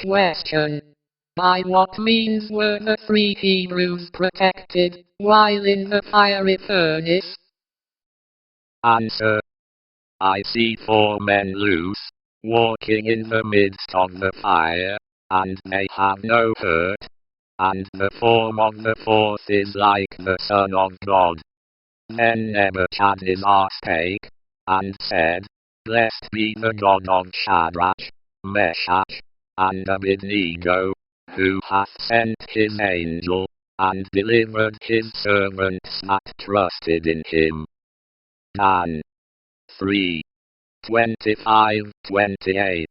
Question. By what means were the three Hebrews protected while in the fiery furnace? Answer. I see 4 men loose, walking in the midst of the fire, and they have no hurt, and the form of the 4th is like the Son of God. Then Nebuchadnezzar spake, and said, Blessed be the God of Shadrach, Meshach, and Abednego, who hath sent his angel, and delivered his servants that trusted in him. Dan 3:25-28